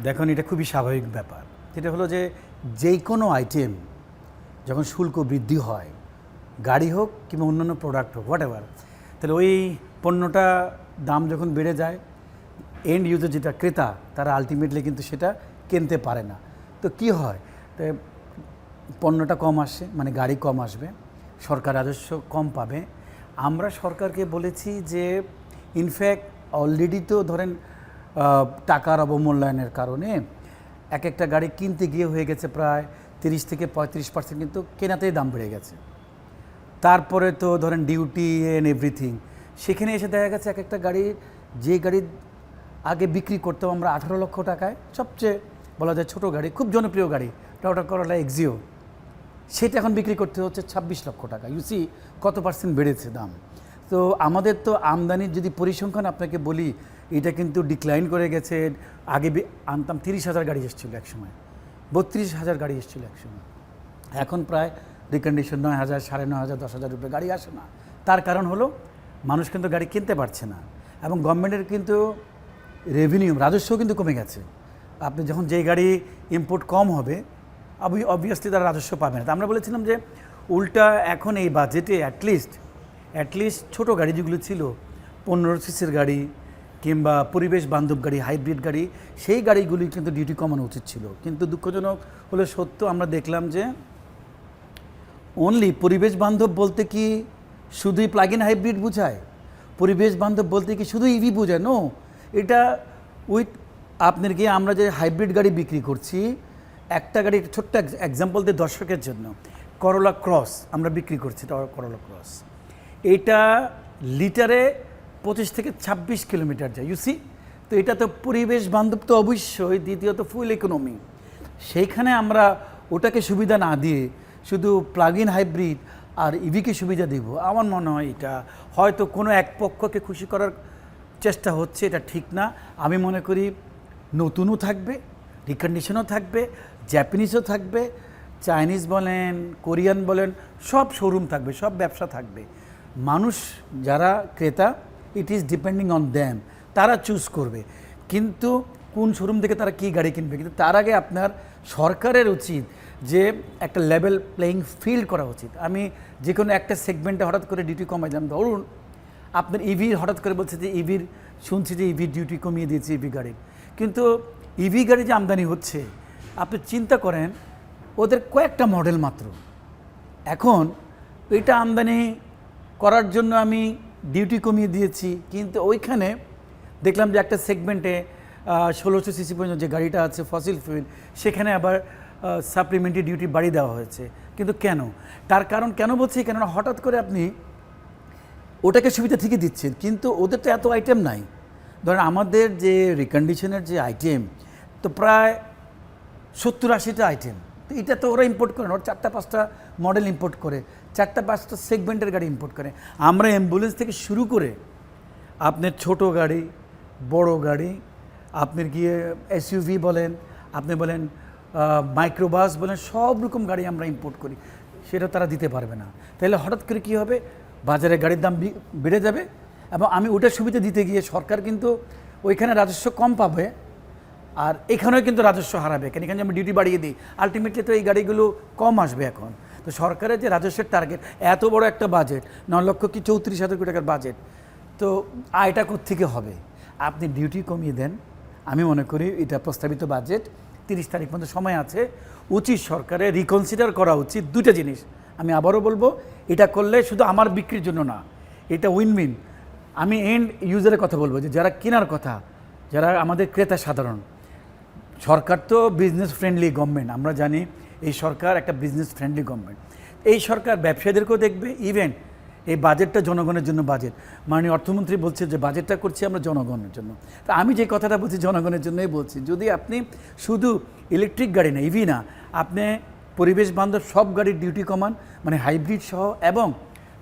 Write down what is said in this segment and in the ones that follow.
দেখুন, এটা খুবই স্বাভাবিক ব্যাপার। যেটা হলো যে যেই কোনো আইটেম যখন শুল্ক বৃদ্ধি হয়, গাড়ি হোক কিংবা অন্যান্য প্রোডাক্ট হোক, হোয়াট এভার, তাহলে ওই পণ্যটা দাম যখন বেড়ে যায়, এন্ড ইউজার যেটা ক্রেতা, তারা আলটিমেটলি কিন্তু সেটা কিনতে পারে না। তো কি হয়, তো পণ্যটা কম আসে, মানে গাড়ি কম আসবে, সরকার রাজস্ব কম পাবে। আমরা সরকারকে বলেছি যে ইনফ্যাক্ট অলরেডি তো ধরেন টাকার অবমূল্যায়নের কারণে এক একটা গাড়ি কিনতে গিয়ে হয়ে গেছে প্রায় 30 থেকে 35% কিন্তু কেনাতেই দাম বেড়ে গেছে। তারপরে তো ধরেন ডিউটি এন্ড এভরিথিং, সেখানে এসে দেখা গেছে এক একটা গাড়ি, যে গাড়ি আগে বিক্রি করতাম আমরা 18 লক্ষ টাকায়, সবচেয়ে বলা যায় ছোটো গাড়ি, খুব জনপ্রিয় গাড়ি টয়োটা করোলা এক্সিও, সেটা এখন বিক্রি করতে হচ্ছে 26 লক্ষ টাকা। ইউসি কত পার্সেন্ট বেড়েছে দাম। তো আমাদের তো আমদানির যদি পরিসংখ্যান আপনাকে বলি, এটা কিন্তু ডিক্লাইন করে গেছে। আগে আনতাম 30,000 গাড়ি এসেছিলো একসময়, 32,000 গাড়ি এসেছিলো একসময়, এখন প্রায় রিকন্ডিশন 9,000, 9,500, 10,000 রুপে গাড়ি আসে না। তার কারণ হলো মানুষ কিন্তু গাড়ি কিনতে পারছে না, এবং গভর্নমেন্টের কিন্তু রেভিনিউ, রাজস্বও কিন্তু কমে গেছে। আপনি যখন যেই গাড়ি ইম্পোর্ট কম হবে, অবভিয়াসলি তারা রাজস্ব পাবে না। তো আমরা বলেছিলাম যে উল্টা এখন এই বাজেটে অ্যাটলিস্ট ছোটো গাড়ি যেগুলো ছিল, 15 সিসির গাড়ি কিংবা পরিবেশ বান্ধব গাড়ি, হাইব্রিড গাড়ি, সেই গাড়িগুলি কিন্তু ডিউটি কমানো উচিত ছিল। কিন্তু দুঃখজনক হলে সত্য, আমরা দেখলাম যে অনলি পরিবেশ বান্ধব বলতে কি শুধুই প্লাগ ইন হাইব্রিড বোঝায়? পরিবেশ বান্ধব বলতে কি শুধু ইভি বোঝায়? নো, এটা উইথ আপনার কি আমরা যে হাইব্রিড গাড়ি বিক্রি করছি, একটা গাড়ি, ছোট্ট এক্সাম্পল দিয়ে দর্শকের জন্য, করোলা ক্রস আমরা বিক্রি করছি, করোলা ক্রস, এটা লিটারে 25 থেকে 26 কিলোমিটার যায়, ইউসি। তো এটা তো পরিবেশ বান্ধব তো অবশ্যই, দ্বিতীয়ত ফুল ইকোনমি। সেইখানে আমরা ওটাকে সুবিধা না দিয়ে শুধু প্লাগ ইন হাইব্রিড আর ইভিকে সুবিধা দেব, আমার মনে হয় এটা হয়তো কোনো এক পক্ষকে খুশি করার চেষ্টা হচ্ছে, এটা ঠিক না। আমি মনে করি নতুনও থাকবে, রিকন্ডিশনও থাকবে, জাপানিজও থাকবে, চাইনিজ বলেন, কোরিয়ান বলেন, সব শোরুম থাকবে, সব ব্যবসা থাকবে। মানুষ যারা ক্রেতা, it is depending on them, তারা চুজ করবে কিন্তু কোন শোরুম থেকে তারা কী গাড়ি কিনবে। কিন্তু তার আগে আপনার সরকারের উচিত যে একটা লেভেল প্লেয়িং ফিল্ড করা উচিত। আমি যে কোনো একটা সেগমেন্টে হঠাৎ করে ডিউটি কমাই দিলাম, ধরুন আপনার ইভির হঠাৎ করে বলছে যে ইভির, শুনছি যে ইভির ডিউটি কমিয়ে দিয়েছে ইভি গাড়ির, কিন্তু ইভি গাড়ি যে আমদানি হচ্ছে, আপনি চিন্তা করেন ওদের কয়েকটা মডেল মাত্র। এখন এটা আমদানি করার জন্য আমি ডিউটি কমিয়ে দিয়েছি, কিন্তু ওইখানে দেখলাম যে একটা সেগমেন্টে 1600 সিসি পর্যন্ত যে গাড়িটা আছে ফসিল ফুয়েল, সেখানে আবার সাপ্লিমেন্টারি ডিউটি বাড়িয়ে দেওয়া হয়েছে। কিন্তু কেন? তার কারণ কেন বলছি, কেননা হঠাৎ করে আপনি ওটাকে সুবিধা ঠিকই দিচ্ছেন, কিন্তু ওদের তো এত আইটেম নাই। ধরেন আমাদের যে রিকন্ডিশনের যে আইটেম, তো প্রায় 70-80টা আইটেম। তো এটা তো ওরা ইম্পোর্ট করে না, ওরা 4-5টা মডেল ইম্পোর্ট করে, 4-5টা সেগমেন্টের গাড়ি ইম্পোর্ট করে। আমরা অ্যাম্বুলেন্স থেকে শুরু করে আপনার ছোট গাড়ি, বড় গাড়ি, আপনার গিয়ে এসইউভি বলেন, আপনি বলেন মাইক্রোবাস বলেন, সব রকম গাড়ি আমরা ইম্পোর্ট করি, সেটা তারা দিতে পারবে না। তাহলে হঠাৎ করে কী হবে, বাজারে গাড়ির দাম বেড়ে যাবে, এবং আমি ওটার সুবিধা দিতে গিয়ে সরকার কিন্তু ওইখানে রাজস্ব কম পাবে, আর এখানেও কিন্তু রাজস্ব হারাবে। কেন, এখানে আমি ডিউটি বাড়িয়ে দিই, আলটিমেটলি তো এই গাড়িগুলো কম আসবে এখন। তো সরকারের যে রাজস্বের টার্গেট, এত বড় একটা বাজেট, 9 লক্ষ কি 34,000 কোটি টাকার বাজেট, তো আয়টা কোত্থেকে হবে? আপনি ডিউটি কমিয়ে দেন। আমি মনে করি এটা প্রস্তাবিত বাজেট 30 তারিখ পর্যন্ত সময় আছে, উচিত সরকারের রিকনসিডার করা উচিত দুটো জিনিস। আমি আবারও বলবো, এটা করলে শুধু আমার বিক্রির জন্য না, এটা উইন উইন। আমি এন্ড ইউজারের কথা বলবো, যে যারা কেনার কথা, যারা আমাদের ক্রেতা সাধারণ। সরকার তো বিজনেস ফ্রেন্ডলি গভর্নমেন্ট, আমরা জানি এই সরকার একটা বিজনেস ফ্রেন্ডলি গভর্নমেন্ট। এই সরকার ব্যবসায়ীদেরকেও দেখবে, ইভেন এই বাজেটটা জনগণের জন্য বাজেট। মাননীয় অর্থমন্ত্রী বলছে যে বাজেটটা করছি আমরা জনগণের জন্য। তা আমি যে কথাটা বলছি জনগণের জন্যই বলছি। যদি আপনি শুধু ইলেকট্রিক গাড়ি না, ইভি না, আপনি পরিবেশ বান্ধব সব গাড়ির ডিউটি কমান, মানে হাইব্রিড সহ, এবং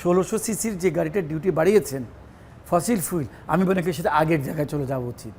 1600 সিসির যে গাড়িটার ডিউটি বাড়িয়েছেন ফসিল ফুয়েল, আমি মনে করি সেটা আগের জায়গায় চলে যাওয়া উচিত।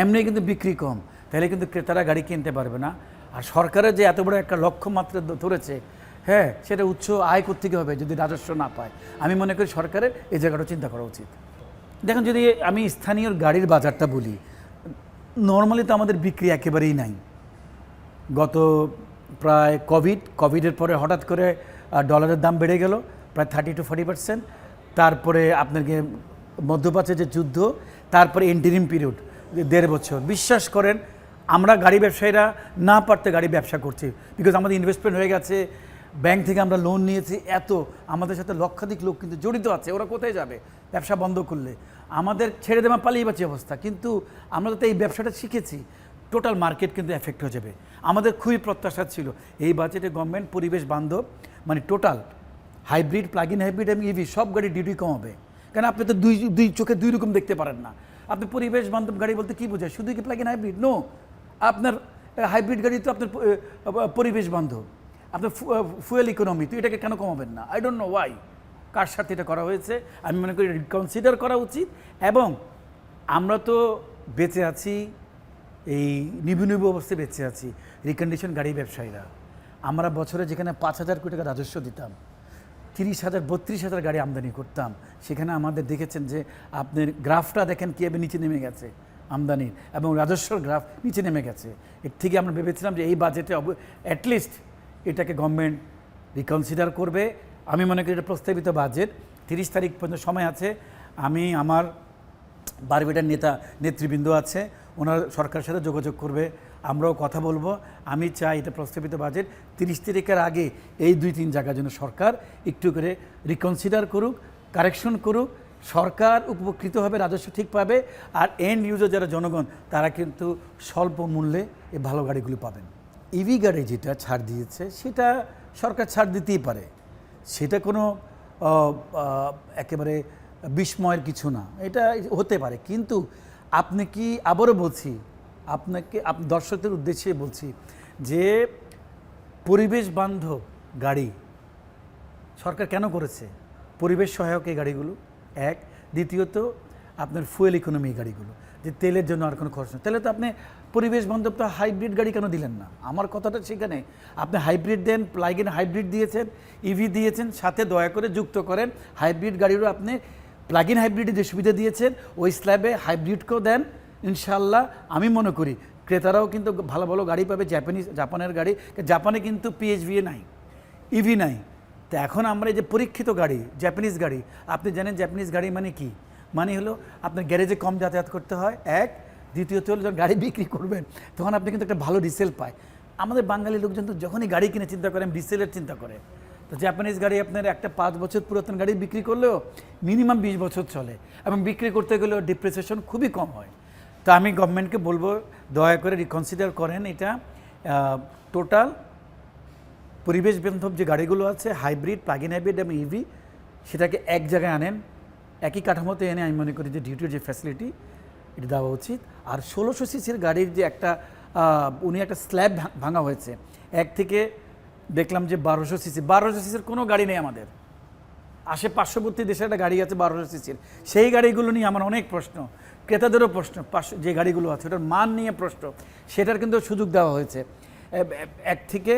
এমনি কিন্তু বিক্রি কম, তাহলে কিন্তু ক্রেতারা গাড়ি কিনতে পারবে না। আর সরকারের যে এত বড় একটা লক্ষ্যমাত্রা ধরেছে, হ্যাঁ, সেটা উচ্চ আয় করতে হবে যদি রাজস্ব না পায়। আমি মনে করি সরকারের এই জায়গাটা চিন্তা করা উচিত। দেখুন, যদি আমি স্থানীয় গাড়ির বাজারটা বলি, নর্মালি তো আমাদের বিক্রি একেবারেই নাই। গত প্রায় কোভিডের পরে হঠাৎ করে ডলারের দাম বেড়ে গেল প্রায় 30-40%। তারপরে আপনাকে মধ্যপ্রাচ্যের যে যুদ্ধ, তারপরে ইন্টারিম পিরিয়ড 1.5 বছর। বিশ্বাস করেন আমরা গাড়ি ব্যবসায়ীরা না পারতে গাড়ি ব্যবসা করছি, বিকজ আমাদের ইনভেস্টমেন্ট হয়ে গেছে, ব্যাংক থেকে আমরা লোন নিয়েছি। এত আমাদের সাথে লক্ষাধিক লোক কিন্তু জড়িত আছে। ওরা কোথায় যাবে ব্যবসা বন্ধ করলে? আমাদের ছেড়ে দেওয়া পালিয়ে বাঁচি অবস্থা। কিন্তু আমরা তো এই ব্যবসাটা শিখেছি, টোটাল মার্কেট কিন্তু এফেক্ট হয়ে যাবে। আমাদের খুবই প্রত্যাশা ছিল এই বাজেটে গভর্নমেন্ট পরিবেশ বান্ধব, মানে total hybrid, plug in hybrid এবং ইভি সব গাড়ি ডিউটি কমাবে। কারণ আপনি তো দুই চোখে দুই রকম দেখতে পারেন না। আপনি পরিবেশ বান্ধব গাড়ি বলতে কী বোঝায়? শুধু কি প্লাগ ইন হাইব্রিড? নো, আপনার হাইব্রিড গাড়ি তো আপনার পরিবেশ বান্ধব, আপনার ফুয়েল ইকোনমি, তো এটাকে কেন কমাবেন না? আই ডোন্ট নো ওয়াই, কার সাথে এটা করা হয়েছে। আমি মনে করি রিকনসিডার করা উচিত। এবং আমরা তো বেঁচে আছি, এই নিবু অবস্থায় বেঁচে আছি রিকন্ডিশন গাড়ি ব্যবসায়ীরা। আমরা বছরে যেখানে 5,000 কোটি টাকা রাজস্ব দিতাম, 30,000 32,000 গাড়ি আমদানি করতাম, সেখানে আমাদের দেখেছেন যে আপনার গ্রাফটা দেখেন কীভাবে নিচে নেমে গেছে আমদানির, এবং রাজস্বর গ্রাফ নিচে নেমে গেছে। এর থেকে আমরা ভেবেছিলাম যে এই বাজেটে অ্যাটলিস্ট এটাকে গভর্নমেন্ট রিকনসিডার করবে। আমি মনে করি এটা প্রস্তাবিত বাজেট, 30 তারিখ পর্যন্ত সময় আছে। আমি আমার বারবিটার নেতৃবৃন্দ আছে, ওনারা সরকারের সাথে যোগাযোগ করবে, আমরাও কথা বলবো। আমি চাই এটা প্রস্তাবিত বাজেট 30 তারিখের আগে এই 2-3 জায়গার জন্য সরকার একটু করে রিকনসিডার করুক, কারেকশন করুক। সরকার উপকৃত হবে, রাজস্ব ঠিক পাবে, আর এন্ড ইউজার যারা জনগণ তারা কিন্তু স্বল্প মূল্যে এই ভালো গাড়িগুলি পাবেন। ইভি গাড়ি যেটা ছাড় দিয়েছে সেটা সরকার ছাড় দিতেই পারে, সেটা কোনো একেবারে বিস্ময়ের কিছু না, এটা হতে পারে। কিন্তু আপনি কি, আবারও বলছি আপনাকে, দর্শকদের উদ্দেশ্যে বলছি যে পরিবেশ বান্ধব গাড়ি সরকার কেন করেছে? পরিবেশ সহায়ক এই গাড়িগুলো এক, দ্বিতীয়ত আপনার ফুয়েল ইকোনমি গাড়িগুলো, যে তেলের জন্য আর কোনো খরচ নেই। তাহলে তো আপনি পরিবেশ বান্ধব তো হাইব্রিড গাড়ি কেন দিলেন না? আমার কথাটা সেখানে, আপনি হাইব্রিড দেন, প্লাগ ইন হাইব্রিড দিয়েছেন, ইভি দিয়েছেন, সাথে দয়া করে যুক্ত করেন হাইব্রিড গাড়িরও। আপনি প্লাগ ইন হাইব্রিডে যে সুবিধা দিয়েছেন ওই স্ল্যাবে হাইব্রিডকেও দেন, ইনশাল্লাহ আমি মনে করি ক্রেতারাও কিন্তু ভালো ভালো গাড়ি পাবে। জাপানের গাড়ি, জাপানে কিন্তু পিএইচভি নাই, ইভি নাই। তো এখন আমরা এই যে পরীক্ষিত গাড়ি, জাপানিজ গাড়ি, আপনি জানেন জাপানিজ গাড়ি মানে কি? মানে হলো আপনার গ্যারেজে কম যাতায়াত করতে হয় এক, দ্বিতীয়ত হলো যখন গাড়ি বিক্রি করবেন তখন আপনি কিন্তু একটা ভালো রিসেল পায়। আমাদের বাঙালি লোকজন তো যখনই গাড়ি কিনে চিন্তা করেন রিসেলের চিন্তা করে। তো জাপানিজ গাড়ি আপনার একটা 5 বছর পুরাতন গাড়ি বিক্রি করলেও মিনিমাম 20 বছর চলে, এবং বিক্রি করতে গেলেও ডিপ্রিসিয়েশন খুবই কম হয়। তো আমি গভর্নমেন্টকে বলবো দয়া করে রিকনসিডার করেন এটা। টোটাল পরিবেশ বান্ধব যে গাড়িগুলো আছে হাইব্রিড, প্লাগ ইন হাইব্রিড এবং ইভি, সেটাকে এক জায়গায় আনেন, একই কাঠামোতে এনে আমি মনে করি যে ডিউটির যে ফ্যাসিলিটি এটা দেওয়া উচিত। আর 1600 সিসির গাড়ির যে একটা উনি একটা স্ল্যাব ভাঙা হয়েছে, এক থেকে দেখলাম যে 1200 সিসি, 1200 সিসির কোনো গাড়ি নেই আমাদের। পার্শ্ববর্তী দেশে একটা গাড়ি আছে 1200 সিসির, সেই গাড়িগুলো নিয়ে আমার অনেক প্রশ্ন, ক্রেতাদেরও প্রশ্ন, যে গাড়িগুলো আছে ওটার মান নিয়ে প্রশ্ন, সেটার কিন্তু সুযোগ দেওয়া হয়েছে। 1 থেকে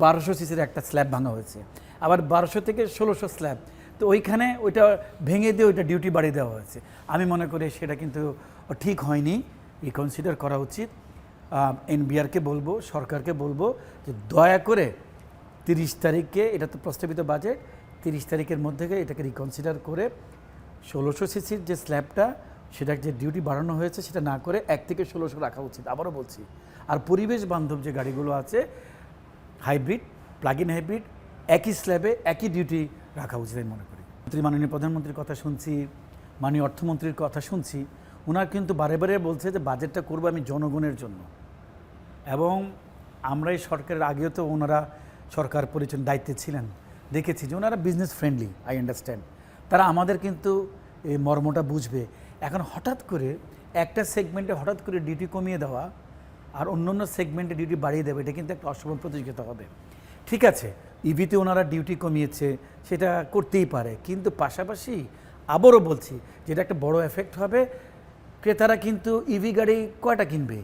1200 সিসির একটা স্ল্যাব ভাঙা হয়েছে, আবার 1200 থেকে 1600 স্ল্যাব, তো ওইখানে ওইটা ভেঙে দিয়ে ওইটা ডিউটি বাড়িয়ে দেওয়া হয়েছে। আমি মনে করি সেটা কিন্তু ঠিক হয়নি, রিকনসিডার করা উচিত। এনবিআরকে বলবো, সরকারকে বলবো যে দয়া করে 30 তারিখে, এটা তো প্রস্তাবিত বাজেট, 30 তারিখের মধ্যে এটাকে রিকনসিডার করে 1600 সিসির যে স্ল্যাবটা, সেটা যে ডিউটি বাড়ানো হয়েছে সেটা না করে 1 থেকে 1600 রাখা উচিত, আবারও বলছি। আর পরিবেশ বান্ধব যে গাড়িগুলো আছে হাইব্রিড, প্লাগ ইন হাইব্রিড, একই স্ল্যাবে একই ডিউটি রাখা উচিত আমি মনে করি। মাননীয় প্রধানমন্ত্রীর কথা শুনছি, মাননীয় অর্থমন্ত্রীর কথা শুনছি, ওনার কিন্তু বারে বারে বলছে যে বাজেটটা করবো আমি জনগণের জন্য। এবং আমরা এই সরকারের আগেও তো ওনারা সরকার পরিচালনার দায়িত্বে ছিলেন, দেখেছি যে ওনারা বিজনেস ফ্রেন্ডলি, আই আন্ডারস্ট্যান্ড, তারা আমাদের কিন্তু এই মর্মটা বুঝবে। এখন হঠাৎ করে একটা সেগমেন্টে হঠাৎ করে ডিউটি কমিয়ে দেওয়া আর অন্য সেগমেন্টে ডিউটি বাড়িয়ে দেবে, এটা কিন্তু একটা অসম প্রতিযোগিতা হবে। ঠিক আছে, ইভিতে ওনারা ডিউটি কমিয়েছে, সেটা করতেই পারে, কিন্তু পাশাপাশি আবারও বলছি যেটা একটা বড় এফেক্ট হবে। ক্রেতারা কিন্তু ইভি গাড়ি কয়টা কিনবে?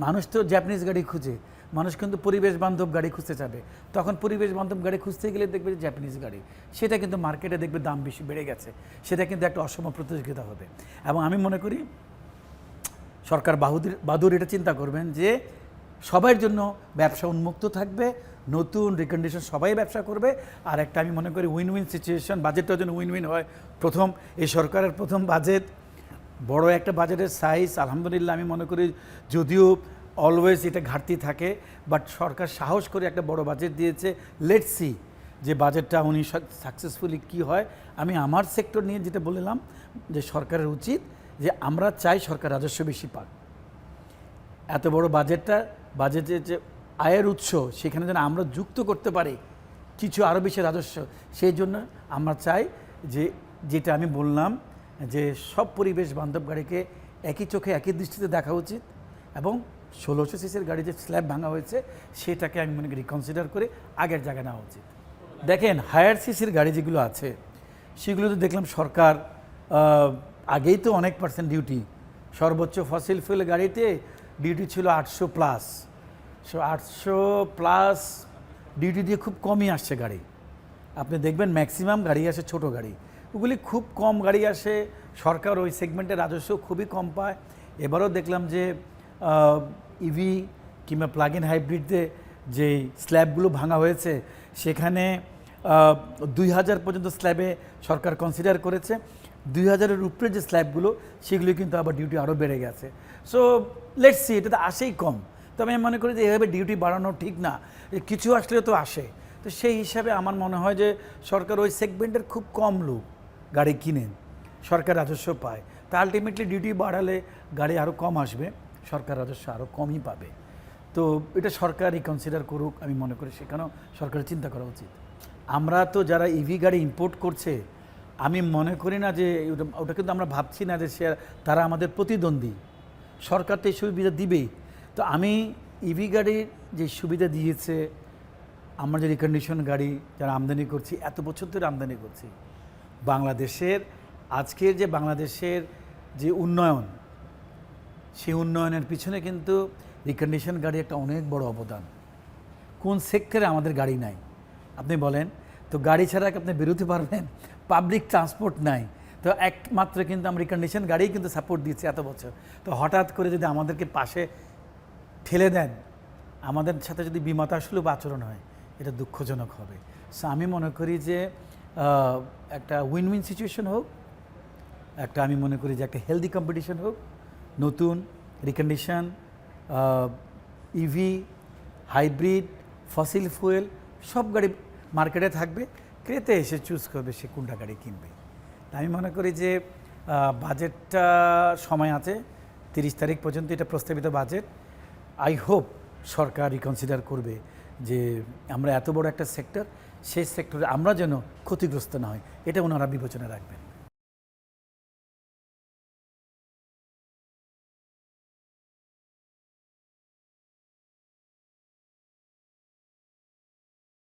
মানুষ তো জাপানিজ গাড়ি খুঁজে, মানুষ কিন্তু পরিবেশ বান্ধব গাড়ি খুঁজতে যাবে, তখন পরিবেশ বান্ধব গাড়ি খুঁজতে গেলে দেখবে যে জাপানিজ গাড়ি, সেটা কিন্তু মার্কেটে দেখবে দাম বেশি বেড়ে গেছে, সেটা কিন্তু একটা অসম প্রতিযোগিতা হবে। এবং আমি মনে করি সরকার বাহাদুর এটা চিন্তা করবেন যে সবার জন্য ব্যবসা উন্মুক্ত থাকবে, নতুন রিকন্ডিশন সবাই ব্যবসা করবে, আর একটা আমি মনে করি উইন উইন সিচুয়েশন, বাজেটটাও যেন উইন উইন হয়। এই সরকারের প্রথম বাজেট, বড় একটা বাজেটের সাইজ, আলহামদুলিল্লাহ আমি মনে করি যদিও অলওয়েজ এটা ঘাটতি থাকে, বাট সরকার সাহস করে একটা বড় বাজেট দিয়েছে। লেটস সি যে বাজেটটা উনি সাকসেসফুলি কি হয়। আমি আমার সেক্টর নিয়ে যেটা বললাম যে সরকারের উচিত যে আমরা চাই সরকার রাজস্ব বেশি পাক, এত বড় বাজেটের যে আয়ের উৎস সেখানে যেন আমরা যুক্ত করতে পারি কিছু আরও বেশি রাজস্ব। সেই জন্য আমরা চাই যে যেটা আমি বললাম যে সব পরিবেশ বান্ধব গাড়িকে একই চোখে একই দৃষ্টিতে দেখা উচিত, এবং 1600 সিসির গাড়ি যে স্ল্যাব ভাঙা হয়েছে সেটাকে আমি মনে করি রিকনসিডার করে আগের জায়গায় নেওয়া উচিত। দেখেন হায়ার সিসির গাড়ি যেগুলো আছে সেগুলো তো দেখলাম সরকার আগেই তো অনেক পার্সেন্ট ডিউটি, সর্বোচ্চ ফসিল ফুয়েল গাড়িতে ডিউটি ছিল 800+। 800+ ডিউটি দিয়ে খুব কমই আসছে গাড়ি। আপনি দেখবেন ম্যাক্সিমাম গাড়ি আসে ছোট গাড়ি, ওগুলি খুব কম গাড়ি আসে। সরকার ওই সেগমেন্টের রাজস্ব খুবই কম পায়। এবারও দেখলাম যে ইভি কিংবা প্লাগ ইন হাইব্রিডে যে স্ল্যাবগুলো ভাঙা হয়েছে সেখানে 2000 পর্যন্ত স্ল্যাবে সরকার কনসিডার করেছে। 2000-এর উপরে যে স্ল্যাবগুলো সেগুলো কিন্তু আবার ডিউটি আরও বেড়ে গেছে। সো লেটস সি, এটা তো আসেই কম। তবে আমি মনে করি যে এভাবে ডিউটি বাড়ানো ঠিক না, কিছু আসলে তো আসে। তো সেই হিসাবে আমার মনে হয় যে সরকার ওই সেগমেন্টের খুব কম লোক গাড়ি কিনেন, সরকার রাজস্ব পায়, তা আলটিমেটলি ডিউটি বাড়ালে গাড়ি আরও কম আসবে, সরকার রাজস্ব আরও কমই পাবে। তো এটা সরকার রিকনসিডার করুক, আমি মনে করি সেখানেও সরকারের চিন্তা করা উচিত। আমরা তো যারা ইভি গাড়ি ইম্পোর্ট করছে, আমি মনে করি না যে ওটা কিন্তু আমরা ভাবছি না যে তারা আমাদের প্রতিদ্বন্দ্বী, সরকার তো এই সুবিধা দিবেই। তো আমি ইভি গাড়ির যে সুবিধা দিয়েছে, আমরা যে রিকন্ডিশন গাড়ি যারা আমদানি করছি, এত বছর ধরে আমদানি করছি, বাংলাদেশের আজকের যে বাংলাদেশের যে উন্নয়ন, সেই উন্নয়নের পিছনে কিন্তু রিকন্ডিশন গাড়ি একটা অনেক বড় অবদান। কোন সেক্টরে আমাদের গাড়ি নাই আপনি বলেন? তো গাড়ি ছাড়া আপনি বেরোতে পারবেন, পাবলিক ট্রান্সপোর্ট নাই, তো একমাত্র কিন্তু আমরা রিকন্ডিশন গাড়িই কিন্তু সাপোর্ট দিচ্ছি এত বছর। তো হঠাৎ করে যদি আমাদেরকে পাশে ঠেলে দেন, আমাদের সাথে যদি বিমাতাসুলভ আচরণ হয়, এটা দুঃখজনক হবে। সো আমি মনে করি যে একটা উইন উইন সিচুয়েশন হোক, আমি মনে করি যে একটা হেলদি কম্পিটিশন হোক, নতুন recondition EV hybrid fossil fuel সব গাড়ি মার্কেটে থাকবে, ক্রেতা এসে চুজ করবে সে কোনটা গাড়ি কিনবে। আমি মনে করি যে বাজেটটা সময় আছে 30 তারিখ পর্যন্ত, এটা প্রস্তাবিত budget. I hope Sarkar reconsider করবে যে আমরা এত বড় একটা সেক্টর, সেই সেক্টরে আমরা যেন ক্ষতিগ্রস্ত না হয়, এটা ওনারা বিবেচনা রাখবেন।